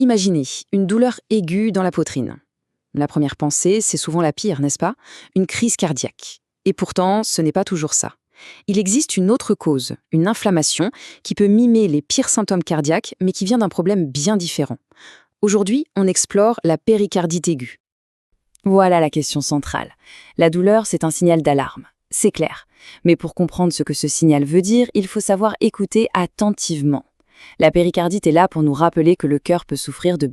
Imaginez une douleur aiguë dans la poitrine. La première pensée, c'est souvent la pire, n'est-ce pas? Une crise cardiaque. Et pourtant, ce n'est pas toujours ça. Il existe une autre cause, une inflammation, qui peut mimer les pires symptômes cardiaques, mais qui vient d'un problème bien différent. Aujourd'hui, on explore la péricardite aiguë. Voilà la question centrale. La douleur, c'est un signal d'alarme. C'est clair. Mais pour comprendre ce que ce signal veut dire, il faut savoir écouter attentivement. La péricardite est là pour nous rappeler que le cœur peut souffrir de